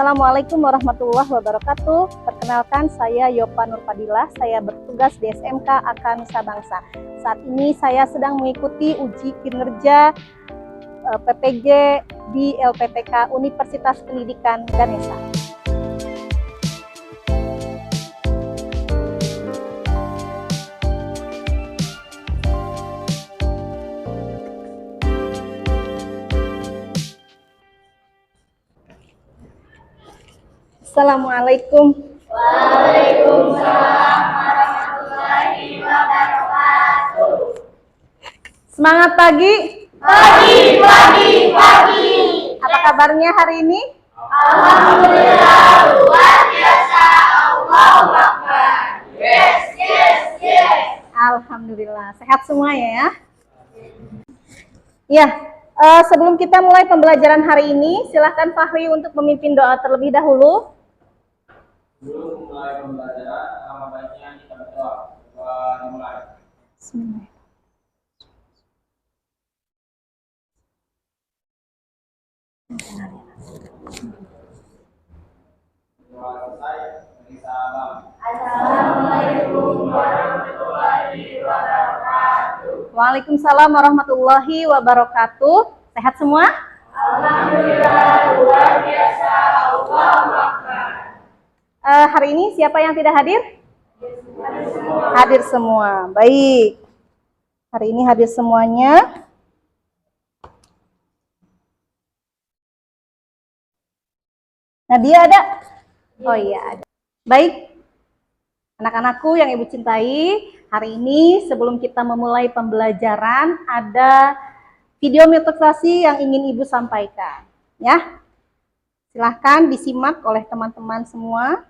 Assalamualaikum warahmatullahi wabarakatuh. Perkenalkan, saya Yopa Nurfadilah. Saya bertugas di SMK AK Nusa Bangsa. Saat ini saya sedang mengikuti uji kinerja PPG di LPTK Universitas Pendidikan Ganesha. Assalamualaikum. Waalaikumsalam warahmatullahi wabarakatuh. Semangat pagi. Pagi. Apa kabarnya hari ini? Alhamdulillah, luar biasa. Allahu Akbar. Yes. Alhamdulillah, sehat semua ya. Ya, sebelum kita mulai pembelajaran hari ini, silahkan Fahri untuk memimpin doa terlebih dahulu. Sebelum mulai pembelajaran, alangkah baiknya kita berdoa. Dimulai. Bismillah. Doa selesai, beri salam. Assalamualaikum warahmatullahi wabarakatuh. Waalaikumsalam warahmatullahi wabarakatuh. Sehat semua? Alhamdulillah, luar biasa. Allahu Akbar. Hari ini siapa yang tidak hadir? Hadir semua. Baik. Hari ini hadir semuanya. Nadia ada? Oh iya ada. Baik. Anak-anakku yang Ibu cintai, hari ini sebelum kita memulai pembelajaran ada video motivasi yang ingin Ibu sampaikan. Ya. Silahkan disimak oleh teman-teman semua.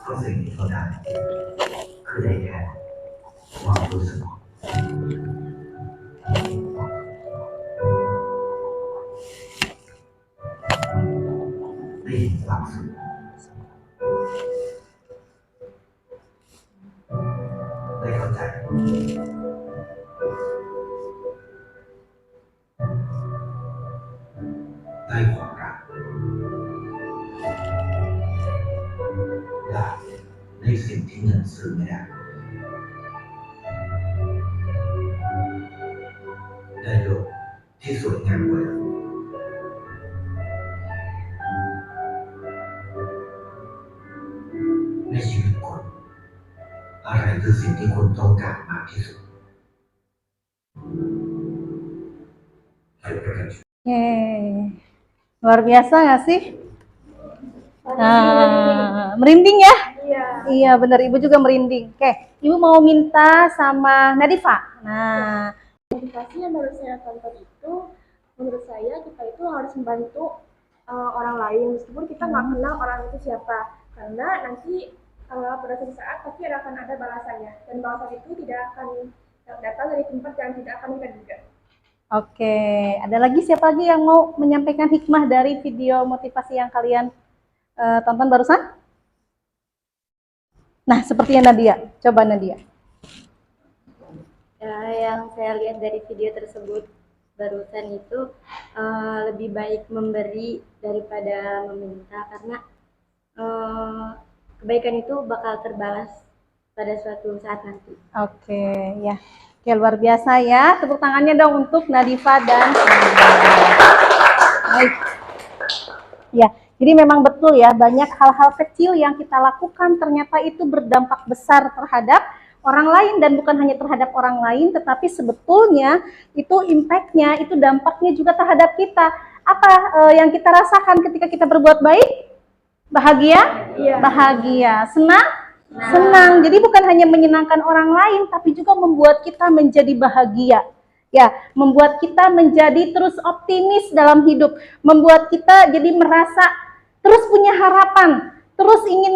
Cóสิ่งที่เขาได้คือได้แค่ความรู้สึกได้เห็นความสุขได้เข้าใจได้ความรักได้ในสิ่งที่เงินซื้อไม่ได้ได้โลกที่สวยงามกว่าในชีวิตคนอะไรคือสิ่งที่คนต้องการมากที่สุด Luar biasa nggak sih? Nah, merinding ya? Iya, benar. Ibu juga merinding. Oke, Ibu mau minta sama Nadifa. Nah, Motivasi yang baru saya tonton itu, menurut saya kita itu harus membantu orang lain meskipun kita nggak kenal orang itu siapa, karena nanti pada suatu saat pasti akan ada balasannya, dan balasan itu tidak akan datang dari tempat yang tidak akan kita duga. oke. Ada lagi siapa lagi yang mau menyampaikan hikmah dari video motivasi yang kalian tonton barusan? Nah, sepertinya Nadia. Coba Nadia. Ya, yang saya lihat dari video tersebut barusan itu lebih baik memberi daripada meminta, karena kebaikan itu bakal terbalas pada suatu saat nanti. Oke, ya. Oke, luar biasa ya. Tepuk tangannya dong untuk Nadifa dan baik. Ya, jadi memang betul ya, banyak hal-hal kecil yang kita lakukan ternyata itu berdampak besar terhadap orang lain, dan bukan hanya terhadap orang lain, tetapi sebetulnya itu impact-nya, itu dampaknya juga terhadap kita. Apa yang kita rasakan ketika kita berbuat baik? Bahagia? Iya. Bahagia. Senang? Senang. Jadi bukan hanya menyenangkan orang lain, tapi juga membuat kita menjadi bahagia. Ya, membuat kita menjadi terus optimis dalam hidup, membuat kita jadi merasa terus punya harapan, terus ingin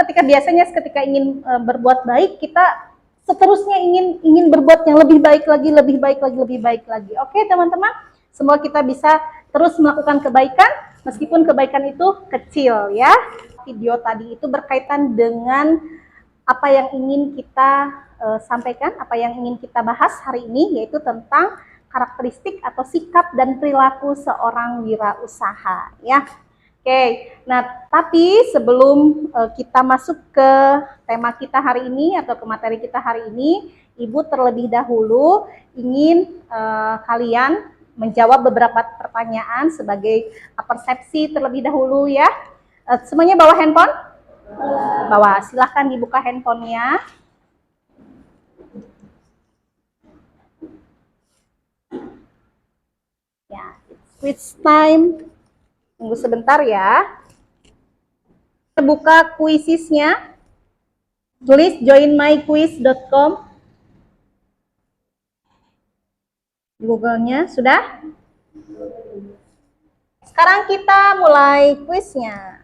ketika biasanya ketika ingin berbuat baik, kita seterusnya ingin berbuat yang lebih baik lagi, lebih baik lagi, lebih baik lagi. Oke, teman-teman, semoga kita bisa terus melakukan kebaikan meskipun kebaikan itu kecil ya. Video tadi itu berkaitan dengan apa yang ingin kita sampaikan, apa yang ingin kita bahas hari ini, yaitu tentang karakteristik atau sikap dan perilaku seorang wirausaha ya. Oke, nah tapi sebelum kita masuk ke tema kita hari ini atau ke materi kita hari ini, Ibu terlebih dahulu ingin kalian menjawab beberapa pertanyaan sebagai persepsi terlebih dahulu ya. Semuanya bawa handphone? Bawa, silahkan dibuka handphonenya. Ya, switch time. Tunggu sebentar ya. Buka quizisnya. Tulis joinmyquiz.com. Di Google-nya sudah? Sekarang kita mulai quiznya.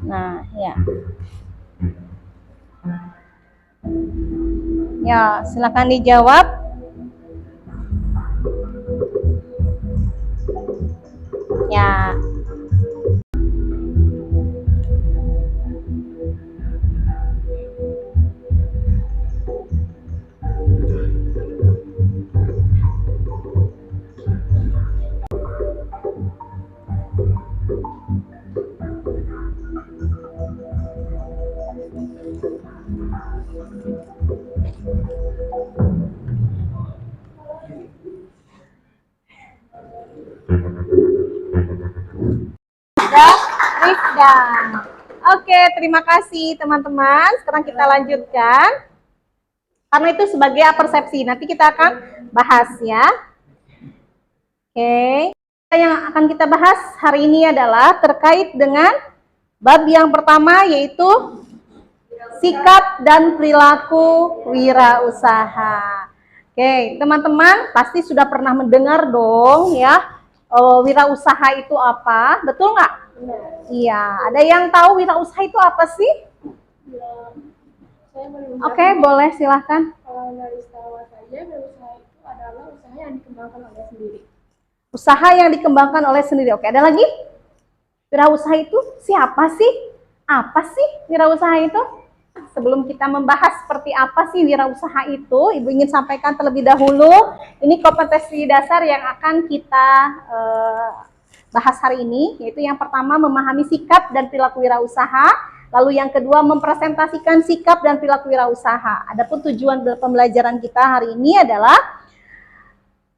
Nah, ya. Ya, silakan dijawab. Ya. Rifda. Oke, terima kasih teman-teman. Sekarang kita lanjutkan. Karena itu sebagai persepsi. Nanti kita akan bahas ya. Oke. Yang akan kita bahas hari ini adalah terkait dengan bab yang pertama, yaitu sikap dan perilaku wirausaha. Oke, teman-teman pasti sudah pernah mendengar dong ya, wirausaha itu apa? Betul nggak? Iya, ada yang tahu wirausaha itu apa sih? Saya boleh Oke, boleh silahkan. Kalau dari setahu saya, wirausaha itu adalah usaha yang dikembangkan oleh sendiri. Usaha yang dikembangkan oleh sendiri. Oke, ada lagi? Wirausaha itu siapa sih? Apa sih wirausaha itu? Sebelum kita membahas seperti apa sih wirausaha itu, Ibu ingin sampaikan terlebih dahulu, ini kompetensi dasar yang akan kita bahas hari ini, yaitu yang pertama memahami sikap dan perilaku wirausaha, lalu yang kedua mempresentasikan sikap dan perilaku wirausaha. Adapun tujuan pembelajaran kita hari ini adalah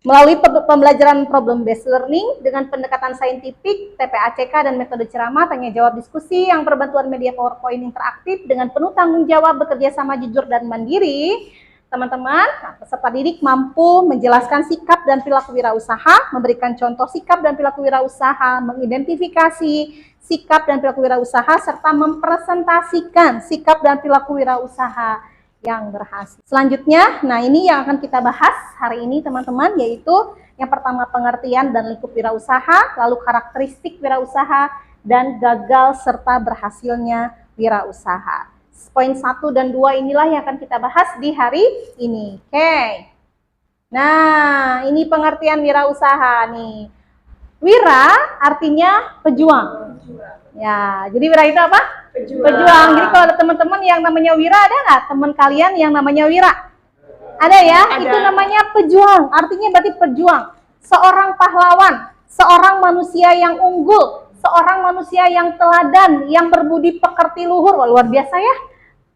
melalui pembelajaran problem based learning dengan pendekatan saintifik, TPACK dan metode ceramah, tanya jawab diskusi yang berbantuan media PowerPoint interaktif dengan penuh tanggung jawab, bekerja sama jujur dan mandiri. Teman-teman, peserta didik mampu menjelaskan sikap dan perilaku wirausaha, memberikan contoh sikap dan perilaku wirausaha, mengidentifikasi sikap dan perilaku wirausaha, serta mempresentasikan sikap dan perilaku wirausaha yang berhasil. Selanjutnya, nah ini yang akan kita bahas hari ini teman-teman, yaitu yang pertama pengertian dan lingkup wirausaha, lalu karakteristik wirausaha, dan gagal serta berhasilnya wirausaha. Poin 1 dan 2 inilah yang akan kita bahas di hari ini. Oke. Nah, ini pengertian wirausaha nih. Wira artinya pejuang. Ya, jadi wira itu apa? Pejuang. Jadi kalau ada teman-teman yang namanya Wira, ada nggak teman kalian yang namanya Wira? Ada ya? Ada. Itu namanya pejuang. Artinya berarti pejuang. Seorang pahlawan, seorang manusia yang unggul, seorang manusia yang teladan, yang berbudi pekerti luhur. Wah, luar biasa ya.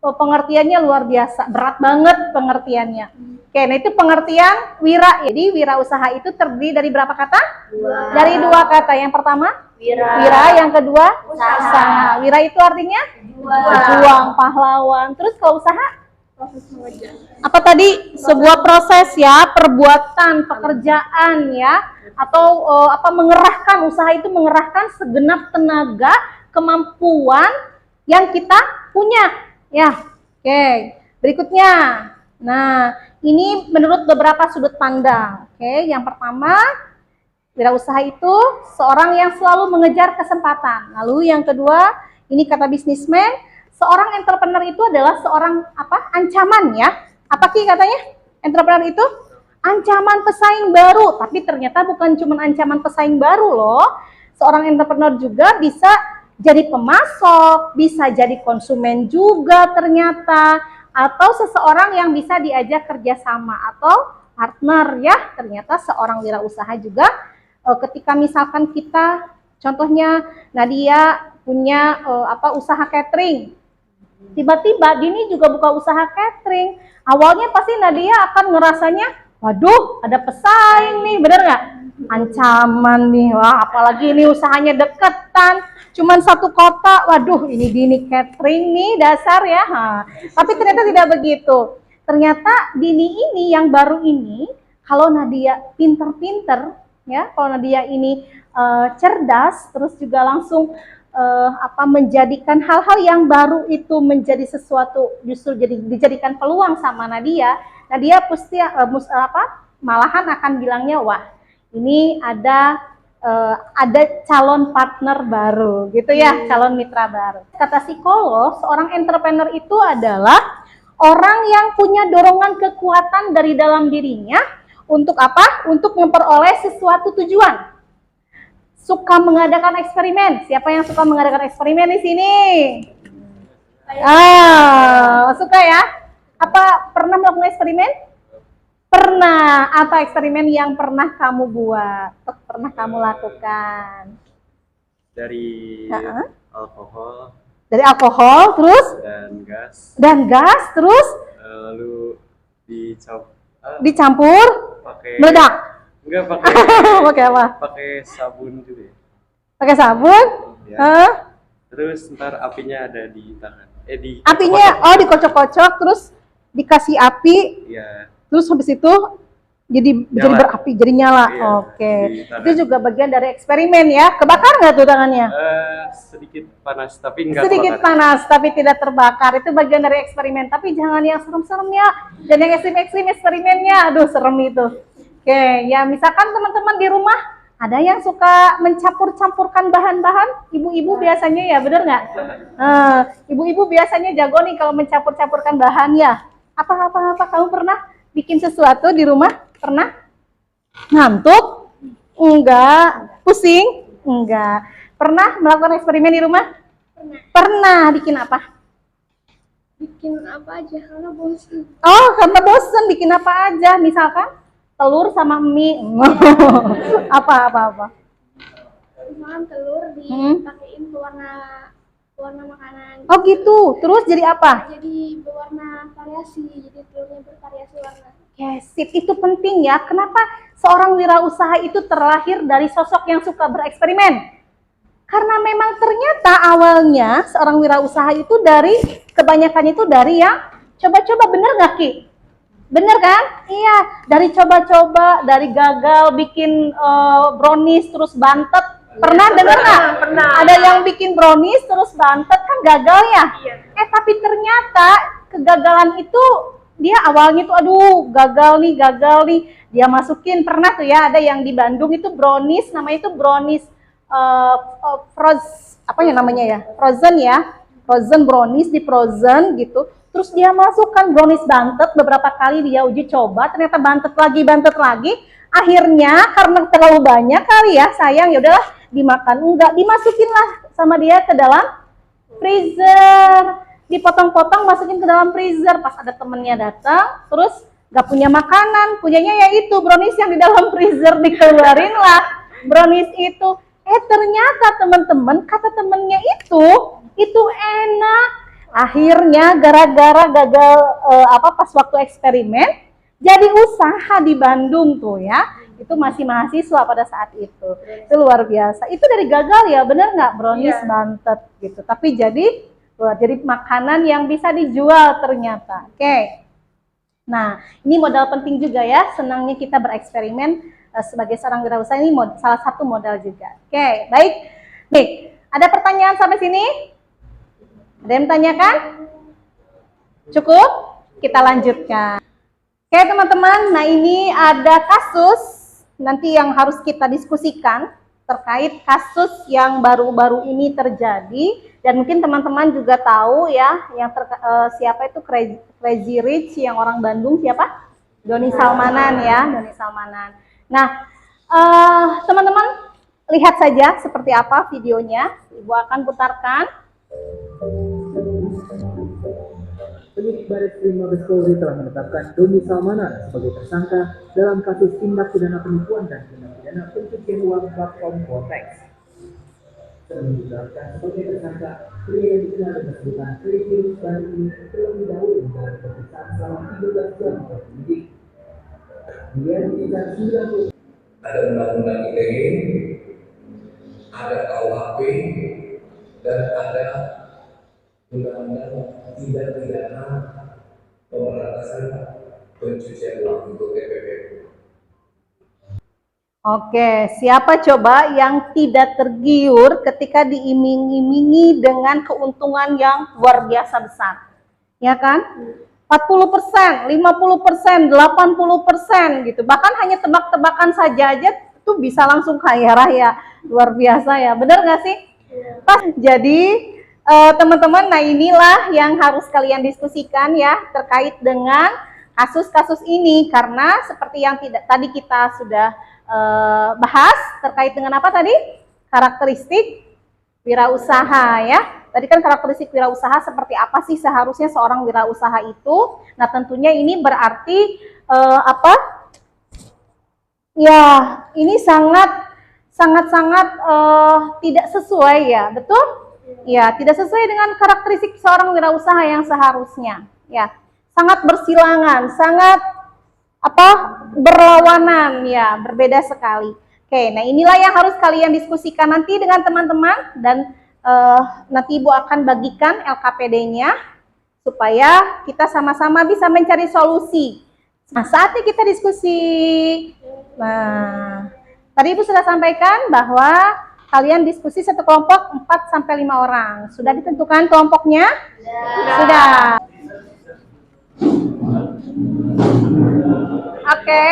pengertiannya luar biasa, berat banget pengertiannya. Oke, nah itu pengertian wira. Jadi wirausaha itu terdiri dari berapa kata? Dari 2 kata. Yang pertama wira, yang kedua usaha. Wira itu artinya berjuang, pahlawan. Terus kalau usaha apa tadi? Sebuah proses ya, perbuatan, pekerjaan ya, atau mengerahkan. Usaha itu mengerahkan segenap tenaga, kemampuan yang kita punya ya. Oke, berikutnya. Nah, ini menurut beberapa sudut pandang. Oke, yang pertama, wirausaha itu seorang yang selalu mengejar kesempatan. Lalu yang kedua, ini kata bisnismen, seorang entrepreneur itu adalah seorang ancaman ya. Apa sih katanya? Entrepreneur itu ancaman pesaing baru, tapi ternyata bukan cuma ancaman pesaing baru loh. Seorang entrepreneur juga bisa jadi pemasok, bisa jadi konsumen juga ternyata, atau seseorang yang bisa diajak kerjasama atau partner ya. Ternyata seorang wirausaha juga ketika misalkan kita, contohnya Nadia punya usaha catering, tiba-tiba Dini juga buka usaha catering. Awalnya pasti Nadia akan ngerasanya, waduh ada pesaing nih, bener nggak? Ancaman nih, wah apalagi ini usahanya deketan, cuman 1 kota, waduh ini Dini catering nih dasar ya. Tapi ternyata tidak begitu. Ternyata Dini ini yang baru ini, kalau Nadia pinter-pinter ya, kalau Nadia ini cerdas, terus juga langsung menjadikan hal-hal yang baru itu menjadi sesuatu, justru dijadikan peluang sama Nadia pasti malahan akan bilangnya, wah ini ada calon partner baru gitu ya, calon mitra baru. Kata psikolog, seorang entrepreneur itu adalah orang yang punya dorongan kekuatan dari dalam dirinya untuk apa? Untuk memperoleh sesuatu tujuan. Suka mengadakan eksperimen. Siapa yang suka mengadakan eksperimen di sini? Suka ya? Apa pernah melakukan eksperimen? Pernah. Apa eksperimen yang pernah kamu buat? Pernah kamu lakukan? Dari alkohol. Dari alkohol, terus? Dan gas, terus? Lalu dicampur? Pakai meledak? Enggak, pakai pakai apa? Pakai sabun juga ya. Pakai sabun? Ya. Terus ntar apinya ada di tangan. Apinya dikocok-kocok, terus dikasih api. Iya. Terus habis itu jadi berapi, jadi nyala. Iya, Oke. Itu juga bagian dari eksperimen ya. Kebakar nggak tuh tangannya? Sedikit panas, tapi enggak sedikit terbakar. Panas, tapi tidak terbakar. Itu bagian dari eksperimen. Tapi jangan yang serem-serem ya. Dan yang ekstrim-ekstrim eksperimennya, aduh serem itu. Oke, ya misalkan teman-teman di rumah ada yang suka mencampur-campurkan bahan-bahan. Ibu-ibu biasanya ya, bener nggak? Ibu-ibu biasanya jago nih kalau mencampur-campurkan bahan ya. Apa kamu pernah bikin sesuatu di rumah? Pernah? Ngantuk? Enggak. Pusing? Enggak. Pernah melakukan eksperimen di rumah? Pernah. Bikin apa? Bikin apa aja karena bosan. Oh, karena bosan bikin apa aja? Misalkan telur sama mie. Apa? Misalkan telur dipakein warna makanan. Oh gitu. Terus jadi apa? Jadi berwarna variasi. Jadi telurnya bervariasi warna. Yes, itu penting ya. Kenapa seorang wirausaha itu terlahir dari sosok yang suka bereksperimen? Karena memang ternyata awalnya seorang wirausaha itu kebanyakan itu dari yang coba-coba, bener gak Ki? Bener kan? Iya, dari coba-coba, dari gagal bikin brownies terus bantet. Pernah dengar nggak? Pernah. Ada yang bikin brownies terus bantet, kan gagal ya? Iya. Tapi ternyata kegagalan itu dia awalnya tuh aduh gagal nih. Dia masukin, pernah tuh ya, ada yang di Bandung itu brownies, namanya itu brownies frozen brownies, di frozen gitu. Terus dia masukkan brownies bantet, beberapa kali dia uji coba, ternyata bantet lagi. Akhirnya karena terlalu banyak kali ya, sayang, ya udahlah dimakan. Enggak, dimasukin lah sama dia ke dalam freezer, dipotong-potong masukin ke dalam freezer. Pas ada temennya datang, terus gak punya makanan, punyanya yaitu brownies yang di dalam freezer, dikeluarin lah brownies itu. Ternyata teman-teman, kata temennya itu enak, Akhirnya gara-gara gagal pas waktu eksperimen, jadi usaha di Bandung tuh ya. Itu masih mahasiswa pada saat itu. Itu luar biasa. Itu dari gagal ya, bener nggak brownies bantet gitu. Tapi jadi makanan yang bisa dijual ternyata. Oke. Nah, ini modal penting juga ya. Senangnya kita bereksperimen sebagai seorang wirausaha, ini salah satu modal juga. Oke, baik. Nih, ada pertanyaan sampai sini? Ada yang tanyakan? Cukup? Kita lanjutkan. Oke teman-teman, nah ini ada kasus nanti yang harus kita diskusikan terkait kasus yang baru-baru ini terjadi, dan mungkin teman-teman juga tahu ya yang siapa itu Crazy Rich yang orang Bandung, siapa? Doni Salmanan ya, Doni Salmanan. Nah teman-teman lihat saja seperti apa videonya, Ibu akan putarkan. Penyidik Baris Krim Mabes Polri telah menetapkan Doni Salmanan sebagai tersangka dalam kasus tindak pidana penipuan dan tindak pidana pencucian uang platform Quotex. Sebelum ditetapkan sebagai tersangka, pria yang dikenal dengan sebutan Crazy Rich Bandung ini terlebih dahulu menjalani pemeriksaan selama 13 jam oleh penyidik. Dia diberikan 90. Ada undang-undang ITE, ada KUHP, dan ada undang-undang tindak pidana pemberantasan pencucian uang untuk TPP. Oke, siapa coba yang tidak tergiur ketika diiming-imingi dengan keuntungan yang luar biasa besar? Ya kan? 40%, 50%, 80% gitu. Bahkan hanya tebak-tebakan saja aja itu bisa langsung kaya raya. Luar biasa ya. Benar nggak sih? Pas. Jadi teman-teman, nah inilah yang harus kalian diskusikan ya terkait dengan kasus-kasus ini, karena seperti yang tadi kita sudah bahas terkait dengan apa tadi? Karakteristik wirausaha ya. Tadi kan karakteristik wirausaha seperti apa sih seharusnya seorang wirausaha itu. Nah tentunya ini berarti ya ini sangat tidak sesuai ya, betul? Ya, tidak sesuai dengan karakteristik seorang wirausaha yang seharusnya. Ya, sangat bersilangan, sangat berlawanan ya, berbeda sekali. Oke, nah inilah yang harus kalian diskusikan nanti dengan teman-teman, dan nanti Ibu akan bagikan LKPD-nya supaya kita sama-sama bisa mencari solusi. Nah, saatnya kita diskusi. Nah, tadi Ibu sudah sampaikan bahwa kalian diskusi satu kelompok 4-5 orang. Sudah ditentukan kelompoknya? Sudah. Oke.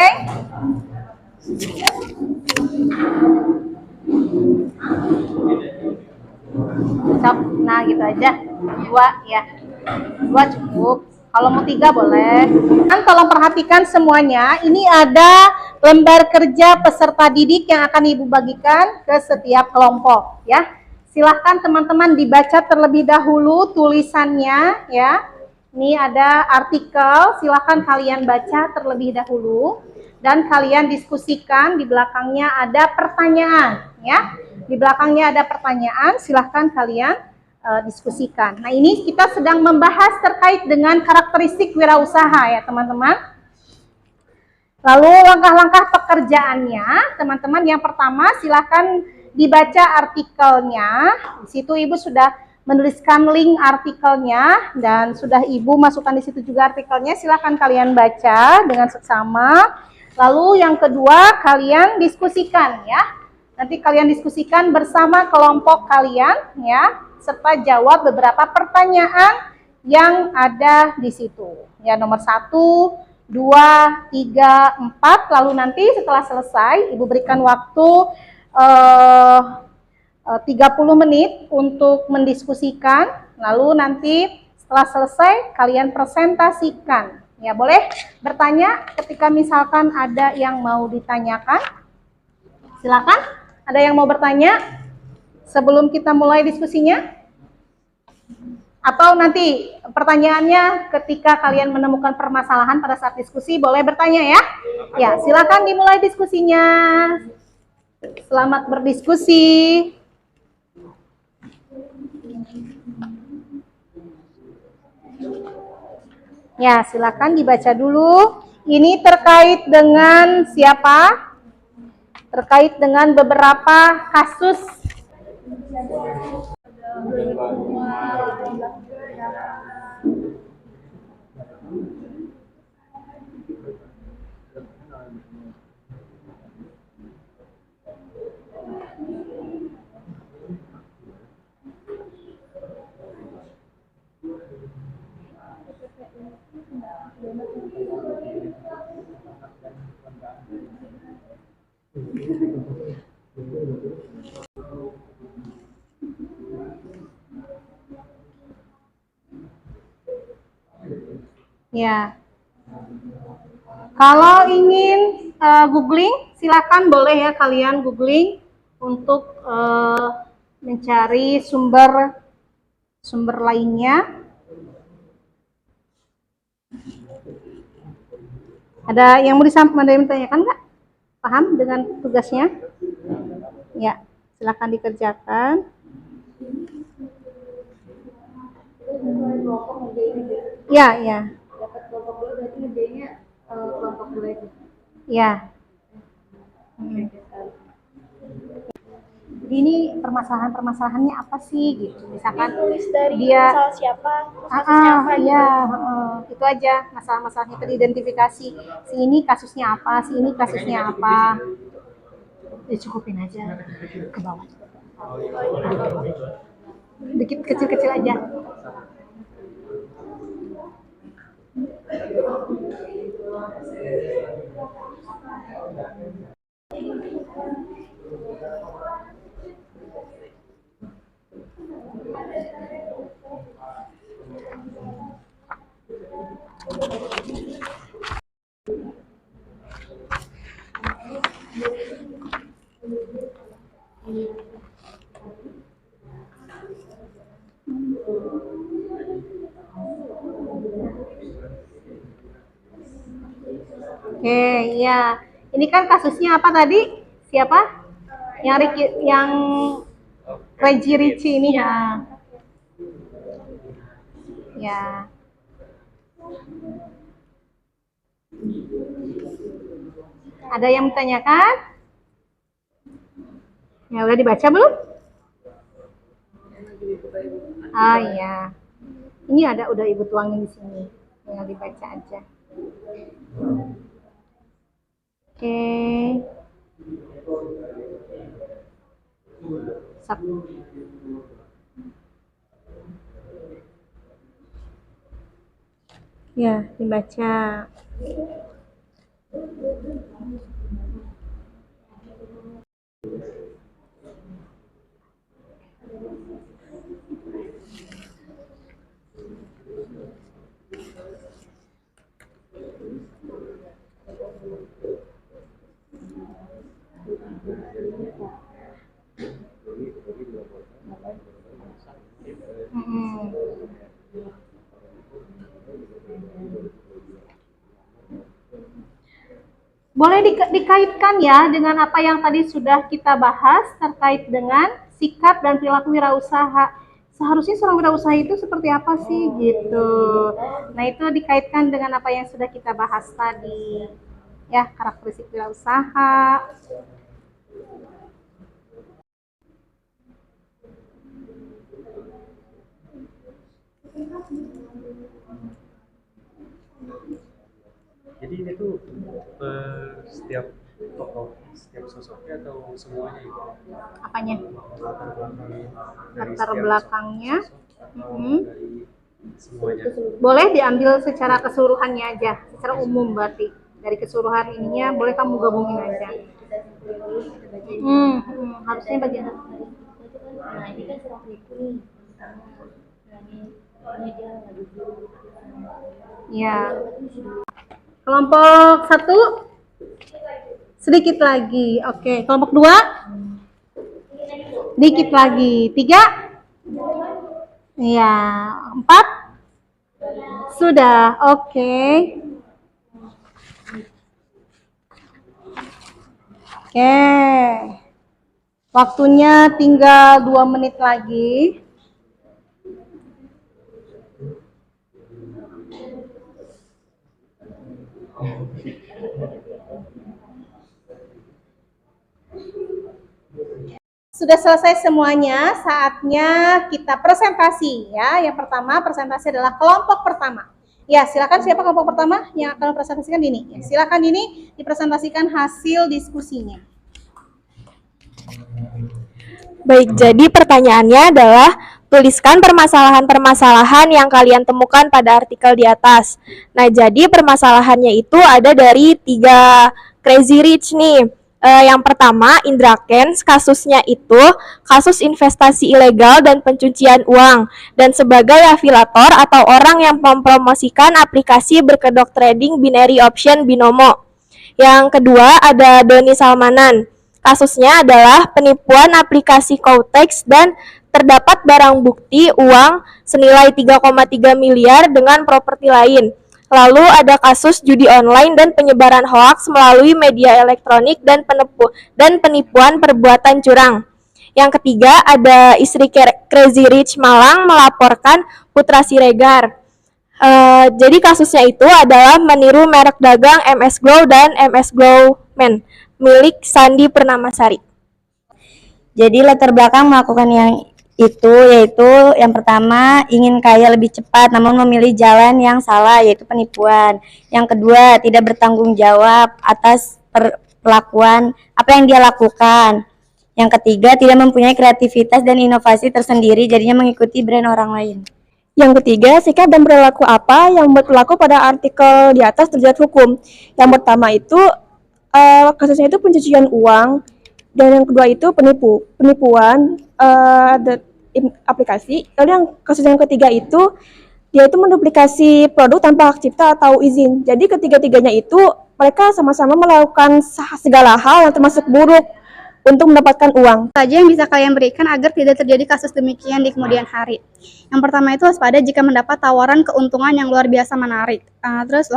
Nah gitu aja. 2 ya. 2 cukup. Kalau mau 3 boleh. Kan tolong perhatikan semuanya. Ini ada lembar kerja peserta didik yang akan Ibu bagikan ke setiap kelompok ya. Silahkan teman-teman dibaca terlebih dahulu tulisannya ya. Ini ada artikel, silahkan kalian baca terlebih dahulu dan kalian diskusikan. Di belakangnya ada pertanyaan ya. Di belakangnya ada pertanyaan, silahkan kalian diskusikan. Nah ini kita sedang membahas terkait dengan karakteristik wirausaha ya teman-teman. Lalu langkah-langkah pekerjaannya, teman-teman, yang pertama silahkan dibaca artikelnya. Di situ Ibu sudah menuliskan link artikelnya dan sudah Ibu masukkan di situ juga artikelnya. Silahkan kalian baca dengan seksama. Lalu yang kedua kalian diskusikan ya. Nanti kalian diskusikan bersama kelompok kalian ya, serta jawab beberapa pertanyaan yang ada di situ. Ya, nomor 1, 2, 3, 4, lalu nanti setelah selesai Ibu berikan waktu 30 menit untuk mendiskusikan, lalu nanti setelah selesai kalian presentasikan. Ya, boleh bertanya ketika misalkan ada yang mau ditanyakan. Silakan, ada yang mau bertanya sebelum kita mulai diskusinya? Atau nanti pertanyaannya ketika kalian menemukan permasalahan pada saat diskusi, boleh bertanya ya. Ya, silakan dimulai diskusinya. Selamat berdiskusi. Ya, silakan dibaca dulu. Ini terkait dengan siapa? Terkait dengan beberapa kasus. Ya. Kalau ingin googling, silakan boleh ya kalian googling untuk mencari sumber lainnya. Ada yang mau ditanyakan nggak? Paham dengan tugasnya? Ya, silakan dikerjakan. Ya, ya. Dapat kelompok dulu berarti ngerjainnya kelompok dua itu. Ya. Jadi ini permasalahannya apa sih gitu. Misalkan Tulis dari dia masalah siapa, kasusnya apa gitu. ya, itu aja masalah-masalahnya teridentifikasi. Si ini kasusnya apa, si ini kasusnya apa. Ya cukupin aja ke bawah. Dikit kecil-kecil aja. Oke, ya. Ini kan kasusnya apa tadi? Siapa? Yang Reggie Ricci ini ya. Ya. Ada yang bertanyakan? Ya udah dibaca belum? Ah iya. Ini ada udah Ibu tuangin di sini. Tinggal dibaca aja. Oke. Ya, dibaca. Boleh dikaitkan ya dengan apa yang tadi sudah kita bahas terkait dengan sikap dan perilaku wirausaha. Seharusnya seorang wirausaha itu seperti apa sih gitu. Nah, itu dikaitkan dengan apa yang sudah kita bahas tadi. Ya, karakteristik wirausaha. Jadi ini tuh setiap tokoh, setiap sosoknya atau semuanya itu? Apanya? Dari Latar setiap belakangnya. sosok dari semuanya. Boleh diambil secara keseluruhannya aja, secara umum berarti. Dari keseluruhan ininya boleh kamu gabungin aja. Harusnya bagian Nah ini kan seorang penipu nih. Ini dia nggak duduk. ya. Kelompok 1 sedikit lagi. Oke, kelompok 2 dikit lagi. 3 ya, 4 sudah. Oke. Waktunya tinggal 2 menit lagi. Sudah selesai semuanya, saatnya kita presentasi ya. Yang pertama presentasi adalah kelompok pertama. Ya, silakan siapa kelompok pertama yang akan mempresentasikan Dini? Ya, silakan Dini dipresentasikan hasil diskusinya. Baik, jadi pertanyaannya adalah tuliskan permasalahan-permasalahan yang kalian temukan pada artikel di atas. Nah, jadi permasalahannya itu ada dari 3 Crazy Rich nih. Yang pertama, Indra Kents, kasusnya itu kasus investasi ilegal dan pencucian uang, dan sebagai afiliator atau orang yang mempromosikan aplikasi berkedok trading binary option Binomo. Yang kedua, ada Doni Salmanan. Kasusnya adalah penipuan aplikasi Kautex dan terdapat barang bukti uang senilai 3,3 miliar dengan properti lain. Lalu ada kasus judi online dan penyebaran hoaks melalui media elektronik dan penipuan perbuatan curang. Yang ketiga ada istri Crazy Rich Malang melaporkan Putra Siregar. Jadi kasusnya itu adalah meniru merek dagang MS Glow dan MS Glow Men milik Sandi Purnamasari. Jadi latar belakang melakukan yang itu yaitu yang pertama ingin kaya lebih cepat namun memilih jalan yang salah yaitu penipuan. Yang kedua tidak bertanggung jawab atas perlakuan apa yang dia lakukan. Yang ketiga tidak mempunyai kreativitas dan inovasi tersendiri jadinya mengikuti brand orang lain. Yang ketiga, sikap dan perilaku apa yang berlaku pada artikel di atas terjerat hukum. Yang pertama itu kasusnya itu pencucian uang, dan yang kedua itu penipuan aplikasi. Lalu yang kasus yang ketiga itu dia itu menduplikasi produk tanpa hak cipta atau izin. Jadi ketiga-tiganya itu mereka sama-sama melakukan segala hal yang termasuk buruk untuk mendapatkan uang. Saja yang bisa kalian berikan agar tidak terjadi kasus demikian di kemudian hari. Yang pertama itu waspada jika mendapat tawaran keuntungan yang luar biasa menarik. Terus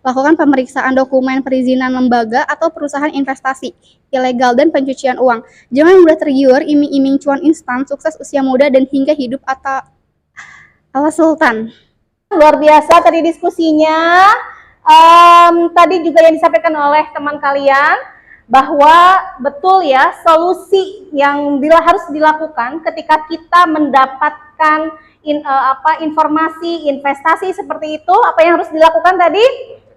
lakukan pemeriksaan dokumen perizinan lembaga atau perusahaan investasi ilegal dan pencucian uang. Jangan mudah tergiur iming-iming cuan instan, sukses usia muda dan hingga hidup atau ala sultan. Luar biasa tadi diskusinya. Tadi juga yang disampaikan oleh teman kalian bahwa betul ya solusi yang harus dilakukan ketika kita mendapatkan informasi investasi seperti itu, apa yang harus dilakukan tadi?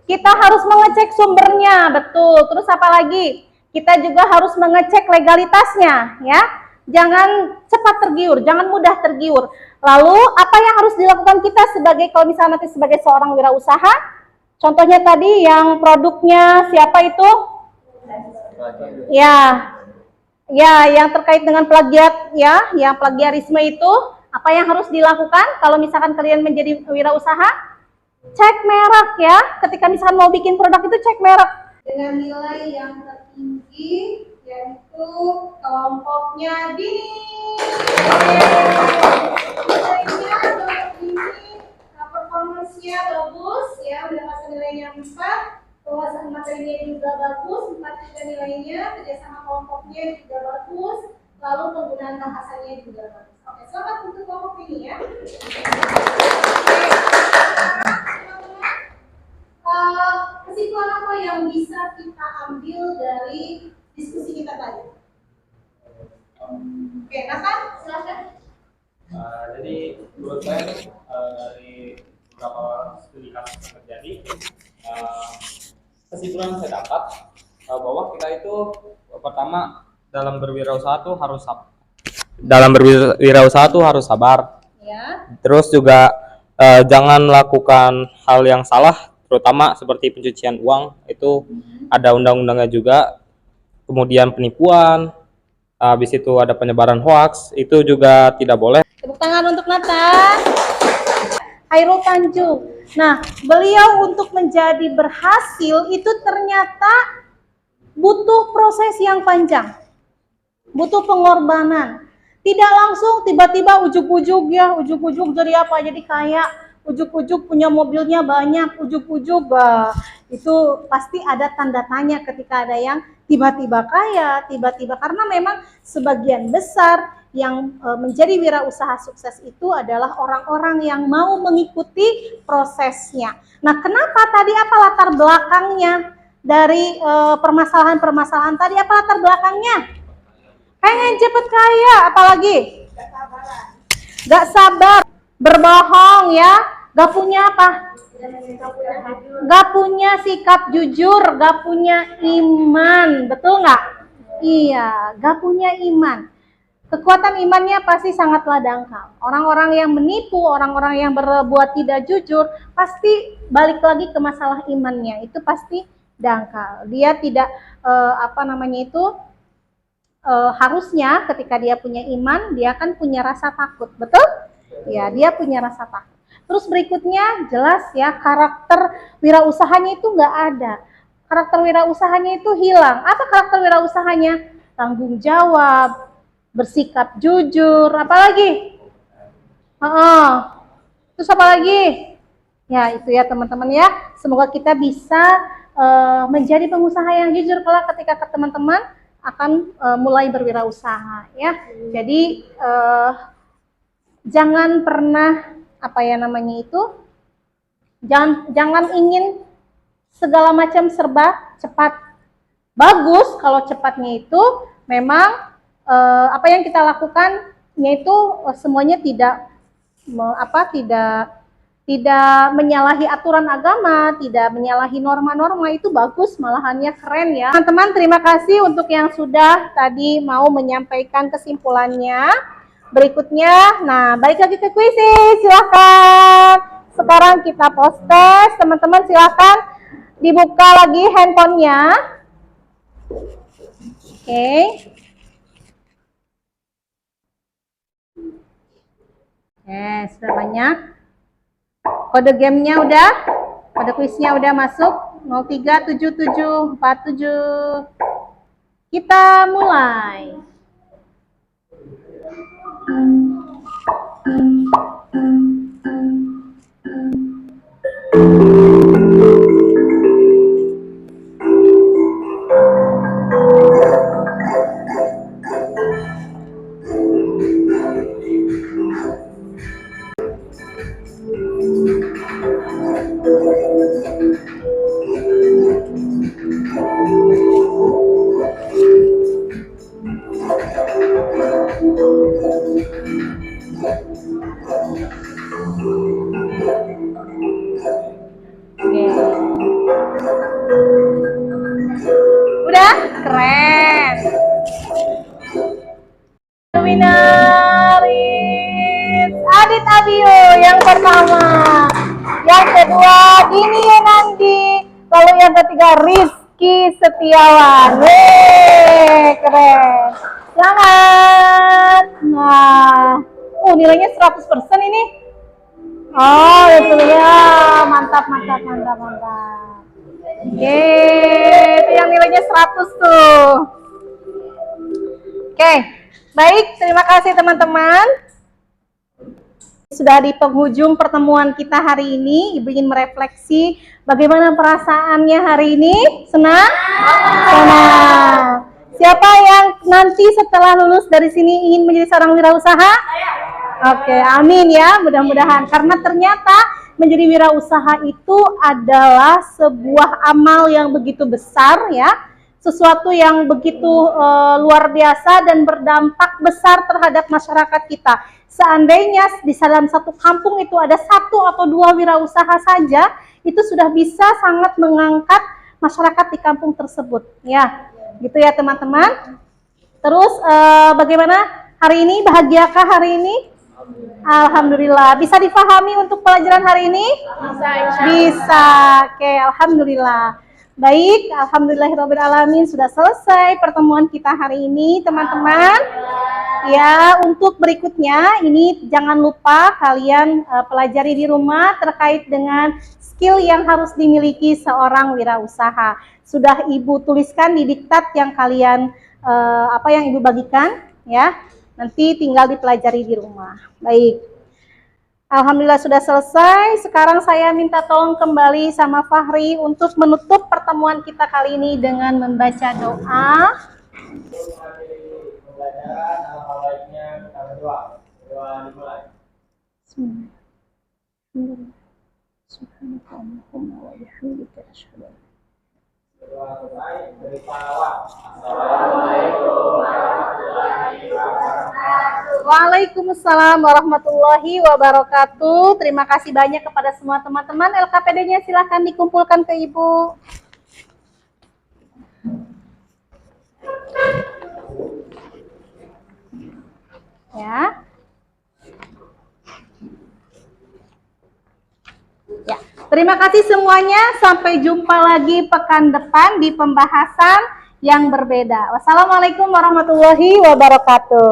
Kita harus mengecek sumbernya, betul. Terus apa lagi? Kita juga harus mengecek legalitasnya, ya. Jangan cepat tergiur, jangan mudah tergiur. Lalu apa yang harus dilakukan kita kalau misalnya nanti sebagai seorang wirausaha? Contohnya tadi yang produknya siapa itu? Ya, yang terkait dengan plagiat ya, yang plagiarisme itu apa yang harus dilakukan kalau misalkan kalian menjadi wirausaha? Cek merek ya, ketika misalkan mau bikin produk itu cek merek dengan nilai yang tertinggi yaitu kelompoknya Dini. Nilainya tertinggi, performance-nya bagus ya, mendapatkan nilainya 4. Wawasan materinya juga bagus, 4 juga nilainya, kerjasama kelompoknya juga bagus, lalu penggunaan bahasanya juga bagus. Oke, selamat untuk kelompok ini ya. Kesimpulan apa yang bisa kita ambil dari diskusi kita tadi? Oke, Nathan, silakan. Jadi menurut saya dari beberapa studi kasus yang terjadi, kesimpulan yang saya dapat bahwa kita itu pertama dalam berwirausaha tuh harus sabar. Ya. Terus juga jangan melakukan hal yang salah, terutama seperti pencucian uang, itu ada undang-undangnya juga. Kemudian penipuan, habis itu ada penyebaran hoaks, itu juga tidak boleh. Tepuk tangan untuk Nathan. Hairul Tanjung. Nah, beliau untuk menjadi berhasil itu ternyata butuh proses yang panjang, butuh pengorbanan. Tidak langsung tiba-tiba ujuk-ujuk jadi apa? Jadi kaya, ujuk-ujuk punya mobilnya banyak, ujuk-ujuk itu pasti ada tanda tanya ketika ada yang tiba-tiba kaya, tiba-tiba, karena memang sebagian besar yang menjadi wirausaha sukses itu adalah orang-orang yang mau mengikuti prosesnya. Nah, kenapa tadi apa latar belakangnya? dari permasalahan-permasalahan tadi? Apa latar belakangnya? Pengen cepet kaya, apalagi? Gak sabar, berbohong ya, gak punya apa? Gak punya sikap jujur, gak punya iman, betul nggak? Iya, gak punya iman. Kekuatan imannya pasti sangatlah dangkal. Orang-orang yang menipu, orang-orang yang berbuat tidak jujur, pasti balik lagi ke masalah imannya. Itu pasti dangkal. Dia tidak harusnya ketika dia punya iman, dia kan punya rasa takut, betul? Ya, dia punya rasa takut. Terus berikutnya jelas ya, karakter wirausahanya itu nggak ada. Karakter wirausahanya itu hilang. Apa karakter wirausahanya? Tanggung jawab, bersikap jujur, apalagi? Terus apa lagi? Ya itu ya teman-teman ya. Semoga kita bisa menjadi pengusaha yang jujur kelak ketika teman-teman akan mulai berwirausaha ya. Jadi jangan pernah jangan ingin segala macam serba cepat. Bagus kalau cepatnya itu memang apa yang kita lakukan yaitu semuanya tidak menyalahi aturan agama, tidak menyalahi norma-norma, itu bagus, malahannya keren ya. Teman-teman, terima kasih untuk yang sudah tadi mau menyampaikan kesimpulannya. Berikutnya, nah balik lagi ke kuisis, silahkan. Sekarang kita post test, teman-teman silahkan dibuka lagi handphonenya. Oke. Sudah banyak. Kode gamenya udah, kode kuisnya udah masuk 037747. Kita mulai. Udah? Keren. Winner is Adit Abio yang pertama. Yang kedua Dini Yunandi. Lalu yang ketiga Rizky Setiawan. Keren. Selamat. Nah, nilainya 100% ini. Oh, itu ya. Mantap. Itu yang nilainya 100 tuh. Oke, baik, terima kasih teman-teman. Sudah di penghujung pertemuan kita hari ini, Ibu ingin merefleksi bagaimana perasaannya hari ini? Senang? Senang. Siapa yang nanti setelah lulus dari sini ingin menjadi seorang wirausaha? Oke, amin ya, mudah-mudahan. Karena ternyata menjadi wirausaha itu adalah sebuah amal yang begitu besar ya, sesuatu yang begitu luar biasa dan berdampak besar terhadap masyarakat kita. Seandainya di dalam satu kampung itu ada 1 atau 2 wirausaha saja, itu sudah bisa sangat mengangkat masyarakat di kampung tersebut ya. Gitu ya teman-teman. Terus bagaimana hari ini? Bahagiakah hari ini? Alhamdulillah. Bisa difahami untuk pelajaran hari ini? Bisa. Oke, alhamdulillah. Baik, alhamdulillahirrahmanirrahim, sudah selesai pertemuan kita hari ini, teman-teman. Ya, untuk berikutnya ini jangan lupa kalian pelajari di rumah terkait dengan skill yang harus dimiliki seorang wirausaha. Sudah Ibu tuliskan di diktat yang kalian yang Ibu bagikan ya. Nanti tinggal dipelajari di rumah. Baik. Alhamdulillah sudah selesai. Sekarang saya minta tolong kembali sama Fahri untuk menutup pertemuan kita kali ini dengan membaca doa. Pembelajaran alangkah baiknya kita berdoa. Doa dimulai. Subhanakallahumma wa bihamdika asyhadu an la ilaha illa anta doa selesai, beri salawat. Waalaikumsalam warahmatullahi wabarakatuh. Terima kasih banyak kepada semua teman-teman. LKPD-nya silahkan dikumpulkan ke Ibu. Ya. Ya, terima kasih semuanya. Sampai jumpa lagi pekan depan di pembahasan yang berbeda. Wassalamualaikum warahmatullahi wabarakatuh.